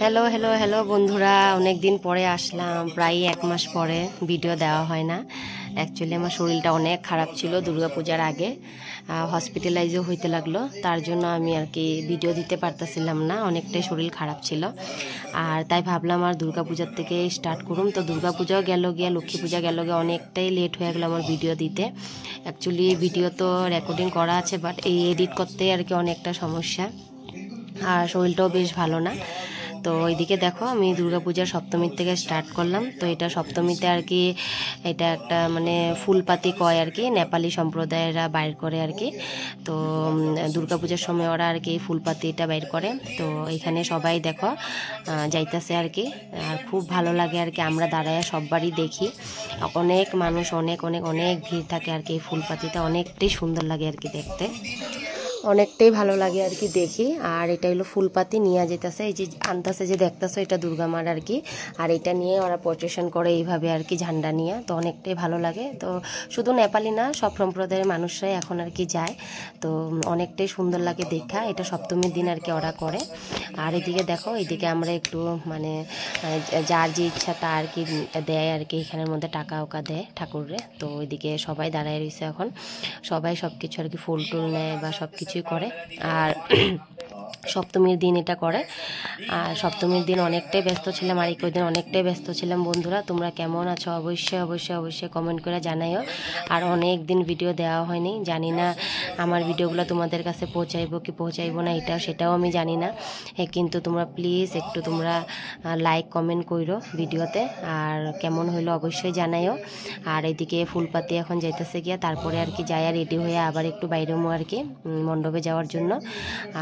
Hello hello hello বন্ধুরা, অনেক দিন পরে আসলাম, প্রায় 1 মাস পরে ভিডিও দেওয়া হয় না। অ্যাকচুয়ালি আমার শরীরটা অনেক খারাপ ছিল দুর্গাপূজার আগে, হসপিটালাইজও হইতে লাগলো, তার জন্য আমি আর কি ভিডিও দিতে পারতেছিলাম না, অনেকটাই শরীর খারাপ ছিল। আর তাই ভাবলাম আর দুর্গাপূজার থেকে স্টার্ট করুম। তো দুর্গাপূজাও গেল গিয়া, লক্ষ্মী পূজা গেল গিয়া, অনেকটাই লেট হয়ে গেলো আমার ভিডিও দিতে। অ্যাকচুয়ালি ভিডিও তো রেকর্ডিং করা আছে, বাট এই এডিট করতে আর কি অনেকটা সমস্যা, আর শরীরটাও বেশ ভালো না। তো ওইদিকে দেখো আমি দুর্গাপূজার সপ্তমীর থেকে স্টার্ট করলাম। তো এটা সপ্তমীতে আর কি, এটা একটা মানে ফুলপাতি কয় আর কি, নেপালি সম্প্রদায়েরা বাইর করে আর কি। তো দুর্গাপূজার সময় ওরা আর কি ফুলপাতিটা বাইর করে। তো এখানে সবাই দেখো যাইতেছে আর কি, আর খুব ভালো লাগে আর কি। আমরা দাঁড়ায় সববারই দেখি, অনেক মানুষ, অনেক অনেক অনেক ভিড় থাকে আর কি। এই ফুলপাতিটা অনেকটাই সুন্দর লাগে আর কি দেখতে, অনেকটাই ভালো লাগে আর কি দেখি। আর এটা হলো ফুলপাতি নিয়ে যেতেছে, এই যে আনতেছে যে দেখতেছো, এটা দুর্গা মার আর কি। আর এটা নিয়ে ওরা প্রচেশন করে এইভাবে আর কি, ঝান্ডা নিয়ে। তো অনেকটাই ভালো লাগে। তো শুধু নেপালি না, সব সম্প্রদায়ের মানুষরাই এখন আর কি যায়। তো অনেকটাই সুন্দর লাগে দেখা। এটা সপ্তমীর দিন আর কি ওরা করে। আর এদিকে দেখো, এইদিকে আমরা একটু মানে যার যে ইচ্ছা তা আর কি দেয় আর কি, এখানের মধ্যে টাকা ওকা দেয় ঠাকুররে। তো ওইদিকে সবাই দাঁড়ায় রয়েছে এখন, সবাই সব কিছু আর কি ফুল টুল নেয় বা সব কিছুই করে। আর সপ্তমীর দিন এটা করে। আর সপ্তমীর দিন অনেকটাই ব্যস্ত ছিলাম, আর এই দিন অনেকটাই ব্যস্ত ছিলাম। বন্ধুরা তোমরা কেমন আছো অবশ্যই অবশ্যই অবশ্যই কমেন্ট করে জানাইও। আর অনেক দিন ভিডিও দেওয়া হয়নি, জানি না আমার ভিডিওগুলো তোমাদের কাছে পৌঁছাইবো কি পৌঁছাইবো না, সেটাও আমি জানি না। কিন্তু তোমরা প্লিজ একটু তোমরা লাইক কমেন্ট করো ভিডিওতে, আর কেমন হইলো অবশ্যই জানাইও। আর এদিকে ফুলপাতি এখন যাইতেছে গিয়া, তারপরে আর কি যাই রেডি হয়ে আবার একটু বাইরেমো আর কি মণ্ডপে যাওয়ার জন্য।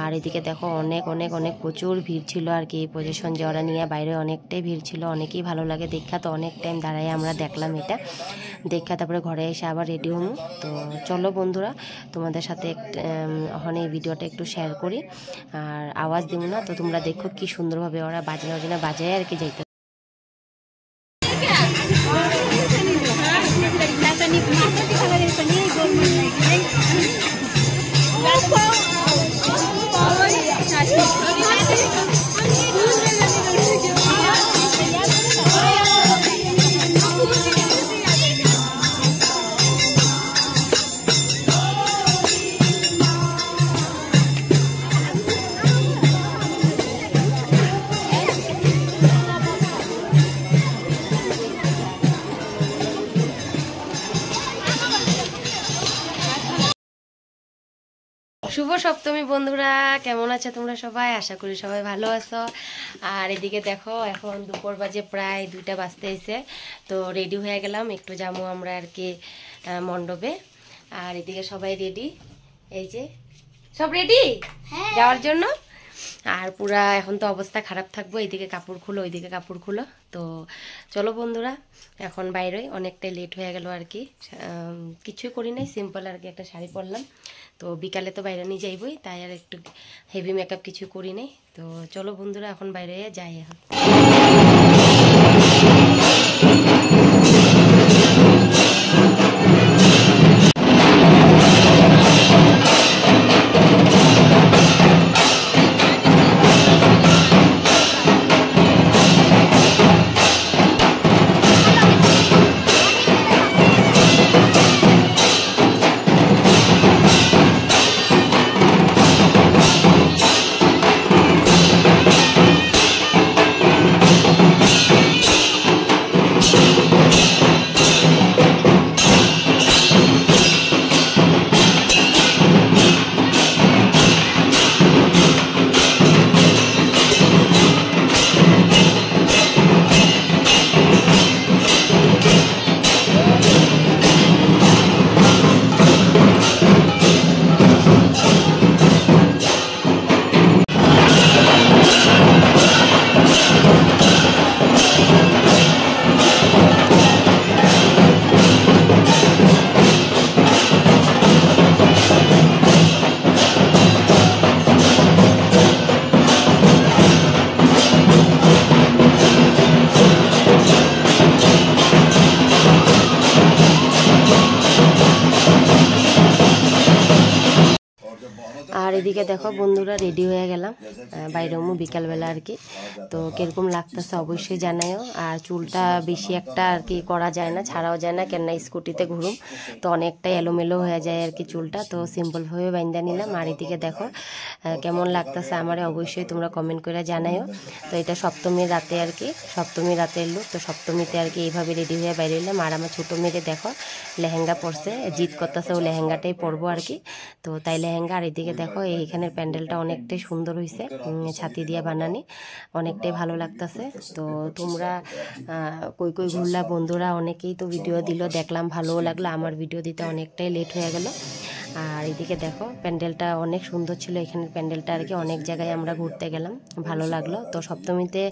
আর এদিকে দেখো অনেক অনেক অনেক প্রচুর ভিড় ছিল আর কি, পজিশন যাওয়া নিয়ে বাইরে অনেকটাই ভিড় ছিল, অনেকেই ভালো লাগে দেখা। তো অনেক টাইম দাঁড়ায় আমরা দেখলাম এটা দেখা, তারপরে ঘরে এসে আবার রেডি হমু। তো চলো বন্ধুরা, তোমাদের সাথে এখন এই ভিডিওটা একটু শেয়ার করি, আর আওয়াজ দিব না। তো তোমরা দেখো কি সুন্দরভাবে ওরা বাজনা বাজায় আর কি যাইতে। শুভ সপ্তমী বন্ধুরা, কেমন আছো তোমরা সবাই? আশা করি সবাই ভালো আছো। আর এদিকে দেখো এখন দুপুর বাজে, প্রায় 2টা বাজতে এসে। তো রেডি হয়ে গেলাম, একটু যাবো আমরা আর কি মণ্ডপে। আর এদিকে সবাই রেডি, এই যে সব রেডি যাওয়ার জন্য। আর পুরা এখন তো অবস্থা খারাপ থাকবো, এইদিকে কাপড় খুলো ওইদিকে কাপড় খুলো। তো চলো বন্ধুরা এখন বাইরেই, অনেকটাই লেট হয়ে গেল আর কি। কিছুই করি নাই, সিম্পল আর কি একটা শাড়ি পরলাম। তো বিকালে তো বাইরে নিয়ে যাইবই, তাই আর একটু হেভি মেকআপ কিছু করি নাই। তো চলো বন্ধুরা এখন বাইরে যাই এখন। এদিকে দেখো বন্ধুরা রেডি হয়ে গেলাম, বাইরে বিকালবেলা আর কি। তো কীরকম লাগতেছে অবশ্যই জানাইও। আর চুলটা বেশি একটা আর কি করা যায় না, ছাড়াও যায় না, কেননা স্কুটিতে ঘুরুম তো অনেকটাই এলোমেলো হয়ে যায় আর কি চুলটা। তো সিম্পলভাবে বাইন্দা নিলাম। আর এদিকে দেখো কেমন লাগতেছে আমারে অবশ্যই তোমরা কমেন্ট করে জানাইও। তো এটা সপ্তমীর রাতে আর কি, সপ্তমীর রাতের লুক। তো সপ্তমীতে আর কি এইভাবে রেডি হয়ে বাইরে এলাম। আর আমার ছোটো মেয়েকে দেখো লেহেঙ্গা পরছে, জিদ করতেছে ও লেহেঙ্গাটাই পরবো আর কি। তো তাই লেহেঙ্গা। আর এদিকে দেখো এইখানের প্যান্ডেলটা অনেকটাই সুন্দর হয়েছে, ছাতি দিয়ে বানানি, অনেকটাই ভালো লাগতেছে। তো তোমরা কই কই ঘুরলা বন্ধুরা, অনেকেই তো ভিডিও দিল, দেখলাম ভালোও লাগলো। আমার ভিডিও দিতে অনেকটাই লেট হয়ে গেল। আর এদিকে দেখো প্যান্ডেলটা অনেক সুন্দর ছিল, এখানের প্যান্ডেলটা আর কি। অনেক জায়গায় আমরা ঘুরতে গেলাম, ভালো লাগলো। তো সপ্তমীতে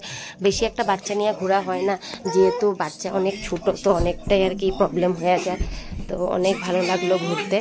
বেশি একটা বাচ্চা নিয়ে ঘোরা হয় না, যেহেতু বাচ্চা অনেক ছোট, তো অনেকটাই আর কি প্রবলেম হয়ে যায়। তো অনেক ভালো লাগলো ঘুরতে।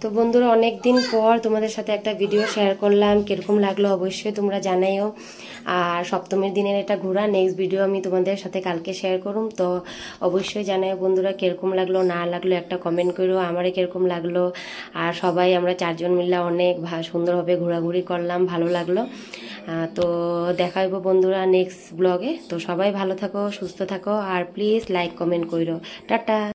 তো বন্ধুরা অনেক দিন পর তোমাদের সাথে একটা ভিডিও শেয়ার করলাম, কিরকম লাগলো অবশ্যই তোমরা জানাইও। আর সপ্তমীর দিনের এটা ঘোরা, নেক্সট ভিডিও আমি তোমাদের সাথে কালকে শেয়ার করুম। তো অবশ্যই জানাইও বন্ধুরা কিরকম লাগলো না লাগলো, একটা কমেন্ট করো আমারে কিরকম লাগলো। আর সবাই আমরা 4 জন মিলে অনেক সুন্দরভাবে ঘোরাঘুরি করলাম, ভালো লাগলো। তো দেখা হইব বন্ধুরা নেক্সট ব্লগে। তো সবাই ভালো থাকো, সুস্থ থাকো, আর প্লিজ লাইক কমেন্ট করো। টাটা।